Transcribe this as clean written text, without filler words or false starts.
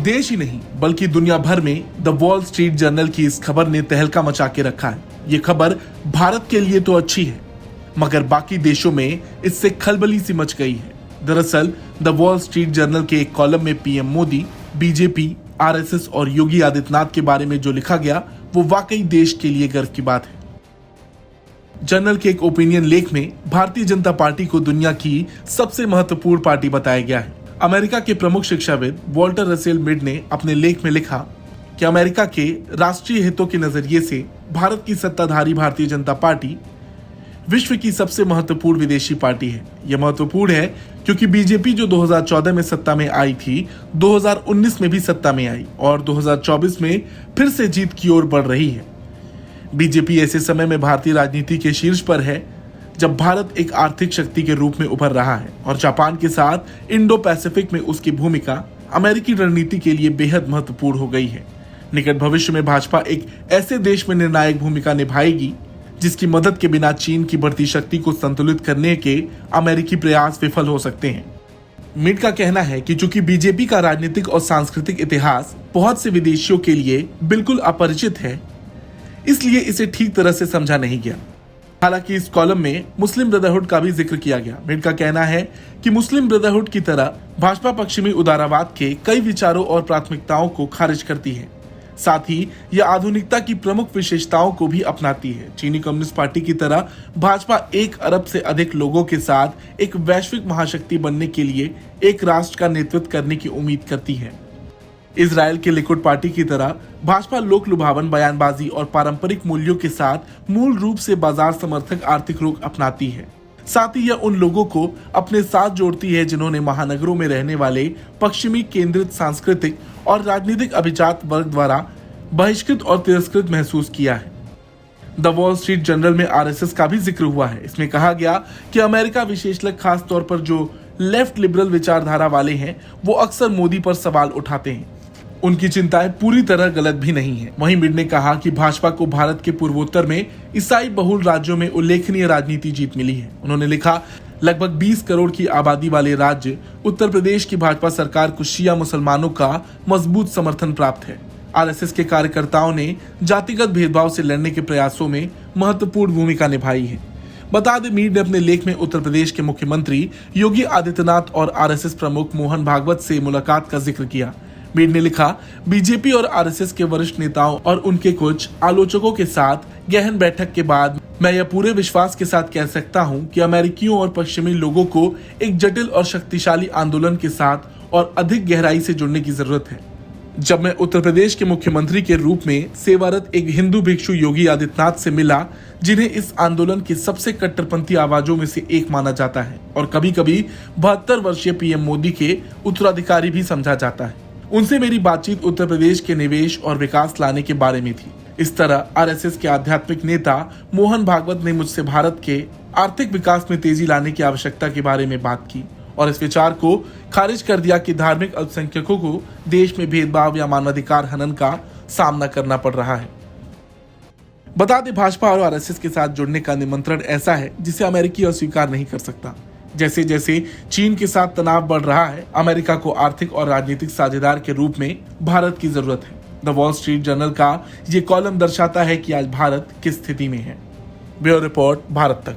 देश ही नहीं बल्कि दुनिया भर में द वॉल स्ट्रीट जर्नल की इस खबर ने तहलका मचा के रखा है। ये खबर भारत के लिए तो अच्छी है, मगर बाकी देशों में इससे खलबली सी मच गई है। दरअसल द वॉल स्ट्रीट जर्नल के एक कॉलम में पीएम मोदी, बीजेपी, आरएसएस और योगी आदित्यनाथ के बारे में जो लिखा गया वो वाकई देश के लिए गर्व की बात है। जर्नल के एक ओपिनियन लेख में भारतीय जनता पार्टी को दुनिया की सबसे महत्वपूर्ण पार्टी बताया गया है। अमेरिका के प्रमुख शिक्षाविद वॉल्टर रसेल मिड ने अपने लेख में लिखा कि अमेरिका के राष्ट्रीय हितों के नजरिए से भारत की सत्ताधारी भारतीय जनता पार्टी विश्व की सबसे महत्वपूर्ण विदेशी पार्टी है। यह महत्वपूर्ण है क्योंकि बीजेपी जो 2014 में सत्ता में आई थी, 2019 में भी सत्ता में आई और 2024 में फिर से जीत की ओर बढ़ रही है। बीजेपी ऐसे समय में भारतीय राजनीति के शीर्ष पर है जब भारत एक आर्थिक शक्ति के रूप में उभर रहा है और जापान के साथ इंडो पैसिफिक में उसकी भूमिका अमेरिकी रणनीति के लिए बेहद महत्वपूर्ण हो गई है। निकट भविष्य में भाजपा एक ऐसे देश में निर्णायक भूमिका निभाएगी जिसकी मदद के बिना चीन की बढ़ती शक्ति को संतुलित करने के अमेरिकी प्रयास विफल हो सकते हैं। मिड का कहना है कि चूंकि बीजेपी का राजनीतिक और सांस्कृतिक इतिहास बहुत से विदेशियों के लिए बिल्कुल अपरिचित है, इसलिए इसे ठीक तरह से समझा नहीं गया। हालांकि इस कॉलम में मुस्लिम ब्रदरहुड का भी जिक्र किया गया। मिड का कहना है कि मुस्लिम ब्रदरहुड की तरह भाजपा पश्चिमी उदारवाद के कई विचारों और प्राथमिकताओं को खारिज करती है। साथ ही यह आधुनिकता की प्रमुख विशेषताओं को भी अपनाती है। चीनी कम्युनिस्ट पार्टी की तरह भाजपा 1 अरब से अधिक लोगों के साथ एक वैश्विक महाशक्ति बनने के लिए एक राष्ट्र का नेतृत्व करने की उम्मीद करती है। इजराइल के लिकुड पार्टी की तरह भाजपा लोक लुभावन बयानबाजी और पारंपरिक मूल्यों के साथ मूल रूप से बाजार समर्थक आर्थिक रुख अपनाती है। साथ ही यह उन लोगों को अपने साथ जोड़ती है जिन्होंने महानगरों में रहने वाले पश्चिमी केंद्रित सांस्कृतिक और राजनीतिक अभिजात वर्ग द्वारा बहिष्कृत और तिरस्कृत महसूस किया है। द वॉल स्ट्रीट जर्नल में आरएसएस का भी जिक्र हुआ है। इसमें कहा गया कि अमेरिका विशेषज्ञ खास तौर पर जो लेफ्ट लिबरल विचारधारा वाले हैं वो अक्सर मोदी पर सवाल उठाते हैं। उनकी चिंताएं पूरी तरह गलत भी नहीं है। वहीं मिड ने कहा कि भाजपा को भारत के पूर्वोत्तर में ईसाई बहुल राज्यों में उल्लेखनीय राजनीति जीत मिली है। उन्होंने लिखा, लगभग 20 करोड़ की आबादी वाले राज्य उत्तर प्रदेश की भाजपा सरकार को शिया मुसलमानों का मजबूत समर्थन प्राप्त है। आरएसएस के कार्यकर्ताओं ने जातिगत भेदभाव से लड़ने के प्रयासों में महत्वपूर्ण भूमिका निभाई है। बता दें, मीड ने अपने लेख में उत्तर प्रदेश के मुख्यमंत्री योगी आदित्यनाथ और आरएसएस प्रमुख मोहन भागवत से मुलाकात का जिक्र किया। मीड ने लिखा, बीजेपी और आरएसएस के वरिष्ठ नेताओं और उनके कुछ आलोचकों के साथ गहन बैठक के बाद मैं यह पूरे विश्वास के साथ कह सकता हूं कि अमेरिकियों और पश्चिमी लोगों को एक जटिल और शक्तिशाली आंदोलन के साथ और अधिक गहराई से जुड़ने की जरूरत है। जब मैं उत्तर प्रदेश के मुख्यमंत्री के रूप में सेवारत एक हिंदू भिक्षु योगी आदित्यनाथ से मिला, जिन्हें इस आंदोलन की सबसे कट्टरपंथी आवाजों में से एक माना जाता है और कभी कभी 72 वर्षीय पीएम मोदी के उत्तराधिकारी भी समझा जाता है, उनसे मेरी बातचीत उत्तर प्रदेश के निवेश और विकास लाने के बारे में थी। इस तरह आरएसएस के आध्यात्मिक नेता मोहन भागवत ने मुझसे भारत के आर्थिक विकास में तेजी लाने की आवश्यकता के बारे में बात की और इस विचार को खारिज कर दिया कि धार्मिक अल्पसंख्यकों को देश में भेदभाव या मानवाधिकार हनन का सामना करना पड़ रहा है। बता दें, भाजपा और आरएसएस के साथ जुड़ने का निमंत्रण ऐसा है जिसे अमेरिकी अस्वीकार नहीं कर सकता। जैसे जैसे चीन के साथ तनाव बढ़ रहा है, अमेरिका को आर्थिक और राजनीतिक साझेदार के रूप में भारत की जरूरत है। द वॉल स्ट्रीट जर्नल का ये कॉलम दर्शाता है कि आज भारत किस स्थिति में है। ब्यूरो रिपोर्ट, भारत तक।